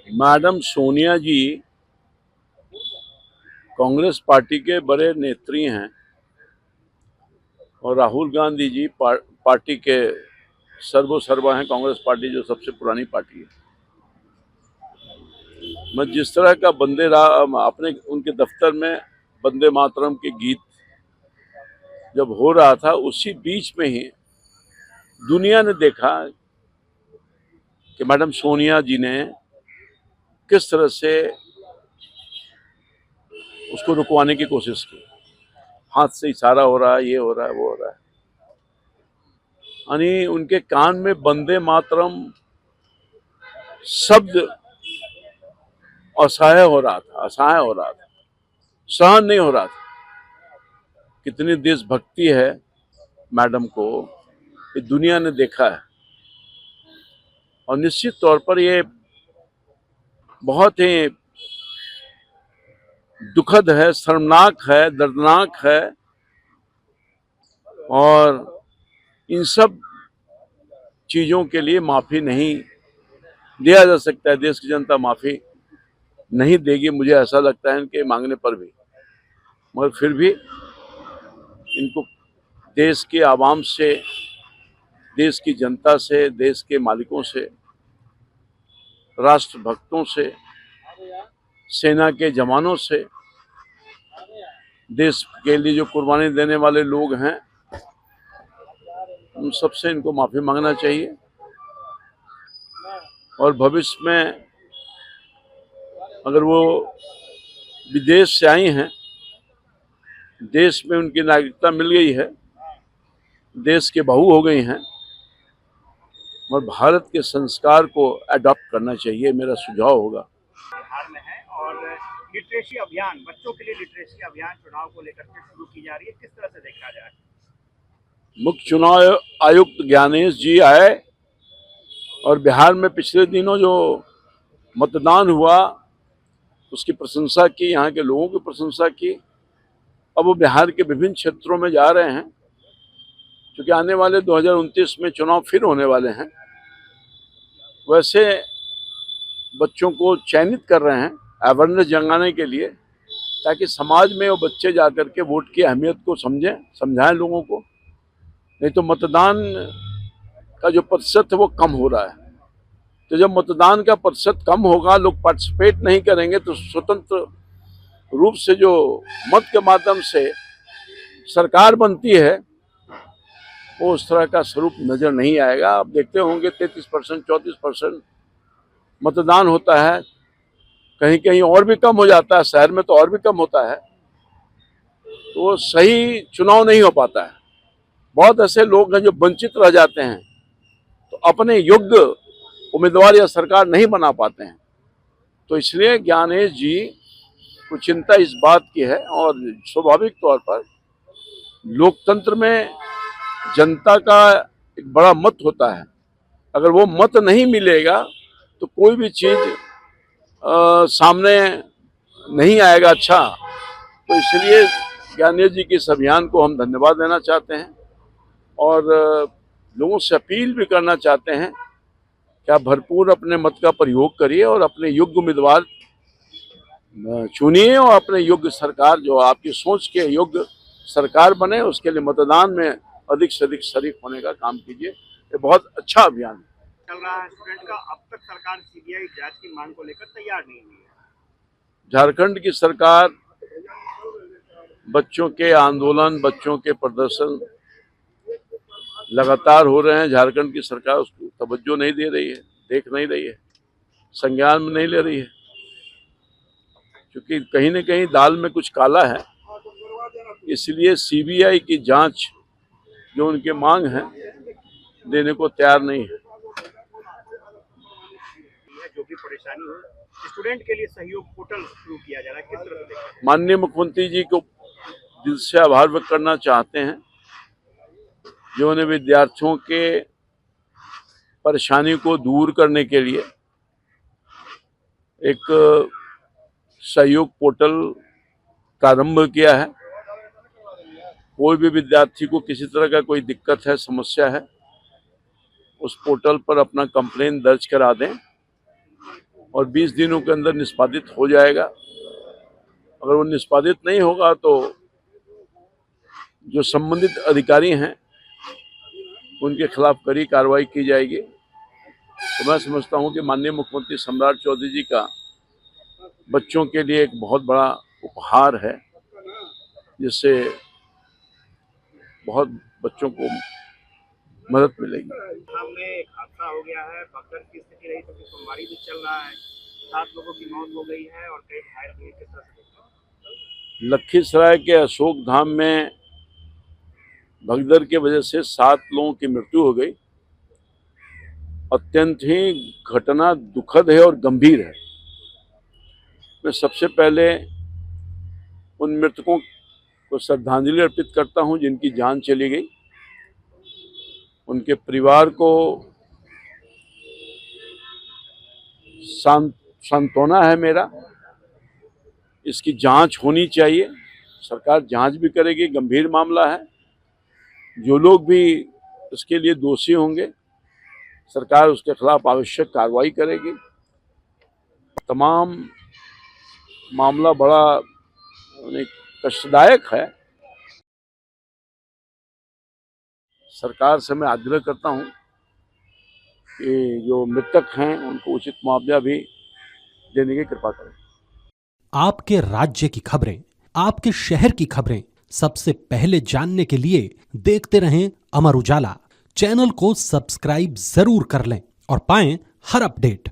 Madam Sonia ji Congress party के बड़े नेत्री हैं और राहुल गांधी जी पार्टी के सर्वसर्वा हैं। कांग्रेस पार्टी जो सबसे पुरानी पार्टी है। मैं जिस तरह का अपने उनके दफ्तर में वंदे मातरम के गीत जब हो रहा था, उसी बीच में ही दुनिया ने देखा कि मैडम सोनिया जी ने किस तरह से उसको रुकवाने की कोशिश की। हाथ से इशारा हो रहा है, ये हो रहा है, वो हो रहा है, यानी उनके कान में वंदे मातरम शब्द असहाय हो रहा था, सहन नहीं हो रहा था। कितनी देशभक्ति है मैडम को, ये दुनिया ने देखा है। और निश्चित तौर पर ये बहुत ही दुखद है, शर्मनाक है, दर्दनाक है। और इन सब चीजों के लिए माफी नहीं दिया जा सकता है। देश की जनता माफी नहीं देगी, मुझे ऐसा लगता है इनके मांगने पर भी। मगर फिर भी इनको देश के आवाम से, देश की जनता से, देश के मालिकों से, राष्ट्रभक्तों से, सेना के जवानों से, देश के लिए जो कुर्बानी देने वाले लोग हैं, उन सबसे इनको माफी मांगना चाहिए। और भविष्य में अगर वो विदेश से आई हैं, देश में उनकी नागरिकता मिल गई है, देश के बहू हो गई हैं, और भारत के संस्कार को अडॉप्ट करना चाहिए, मेरा सुझाव होगा। बिहार में है और लिटरेसी अभियान, बच्चों के लिए लिटरेसी अभियान चुनाव को लेकर के शुरू की जा रही है, किस तरह से देखा जाए? मुख्य चुनाव आयुक्त ज्ञानेश जी आए और बिहार में पिछले दिनों जो मतदान हुआ उसकी प्रशंसा की, यहाँ के लोगों की प्रशंसा की। अब वो बिहार के विभिन्न क्षेत्रों में जा रहे हैं, क्योंकि आने वाले 2029 में चुनाव फिर होने वाले हैं। वैसे बच्चों को चयनित कर रहे हैं अवेयरनेस जगाने के लिए, ताकि समाज में वो बच्चे जाकर के वोट की अहमियत को समझाएं लोगों को। नहीं तो मतदान का जो प्रतिशत है वो कम हो रहा है। तो जब मतदान का प्रतिशत कम होगा, लोग पार्टिसिपेट नहीं करेंगे, तो स्वतंत्र रूप से जो मत के माध्यम से सरकार बनती है वो उस तरह का स्वरूप नजर नहीं आएगा। आप देखते होंगे 33%, 34% मतदान होता है, कहीं कहीं और भी कम हो जाता है, शहर में तो और भी कम होता है। तो वो सही चुनाव नहीं हो पाता है। बहुत ऐसे लोग हैं जो वंचित रह जाते हैं, तो अपने योग्य उम्मीदवार या सरकार नहीं बना पाते हैं। तो इसलिए ज्ञानेश जी को चिंता इस बात की है। और स्वाभाविक तौर पर लोकतंत्र में जनता का एक बड़ा मत होता है। अगर वो मत नहीं मिलेगा तो कोई भी चीज सामने नहीं आएगा अच्छा। तो इसलिए ज्ञानेश जी के इस अभियान को हम धन्यवाद देना चाहते हैं और लोगों से अपील भी करना चाहते हैं कि आप भरपूर अपने मत का प्रयोग करिए और अपने योग्य उम्मीदवार चुनिए और अपने योग्य सरकार, जो आपकी सोच के योग्य सरकार बने, उसके लिए मतदान में अधिक से अधिक शरीक होने का काम कीजिए। ये बहुत अच्छा अभियान है। चल रहा है स्टूडेंट का, अब तक सरकार सीबीआई जांच की मांग को लेकर तैयार नहीं हुई है। झारखंड की सरकार बच्चों के आंदोलन, बच्चों के प्रदर्शन लगातार हो रहे हैं। झारखंड की सरकार उसको तवज्जो नहीं दे रही है, देख नहीं रही है, संज्ञान में नहीं ले रही है, क्योंकि कहीं न कहीं दाल में कुछ काला है। इसलिए सीबीआई की जांच जो उनके मांग है देने को तैयार नहीं है। जो भी परेशानी हो, स्टूडेंट के लिए सहयोग पोर्टल शुरू किया जा रहा है, किस तरह से देखा जाए? माननीय मुख्यमंत्री जी को दिल से आभार व्यक्त करना चाहते हैं, जिन्होंने विद्यार्थियों के परेशानी को दूर करने के लिए एक सहयोग पोर्टल प्रारंभ किया है। कोई भी विद्यार्थी को किसी तरह का कोई दिक्कत है, समस्या है, उस पोर्टल पर अपना कंप्लेन दर्ज करा दें और 20 दिनों के अंदर निष्पादित हो जाएगा। अगर वो निष्पादित नहीं होगा तो जो संबंधित अधिकारी हैं उनके खिलाफ कड़ी कार्रवाई की जाएगी। तो मैं समझता हूं कि माननीय मुख्यमंत्री सम्राट चौधरी जी का बच्चों के लिए एक बहुत बड़ा उपहार है, जिससे बहुत बच्चों को मदद मिलेगी। सामने एक हादसा हो गया है, भगदड़ की स्थिति रही, क्योंकि सोमवारी भी चल रहा है, 7 लोगों की मौत हो गई है और कई घायल हुए। किस तरह से देखते हैं? लखीसराय के अशोक धाम में भगदड़ की वजह से 7 लोगों की मृत्यु हो गई। अत्यंत ही घटना दुखद है और गंभीर है। मैं सबसे पहले उन मृतकों को श्रद्धांजलि अर्पित करता हूं जिनकी जान चली गई। उनके परिवार को सांत्वना है मेरा। इसकी जांच होनी चाहिए, सरकार जांच भी करेगी, गंभीर मामला है। जो लोग भी इसके लिए दोषी होंगे सरकार उसके खिलाफ आवश्यक कार्रवाई करेगी। तमाम मामला बड़ा कष्टदायक है। सरकार से मैं आग्रह करता हूं कि जो मृतक हैं उनको उचित मुआवजा भी देने की कृपा करें। आपके राज्य की खबरें, आपके शहर की खबरें सबसे पहले जानने के लिए देखते रहें अमर उजाला। चैनल को सब्सक्राइब जरूर कर लें और पाएं हर अपडेट।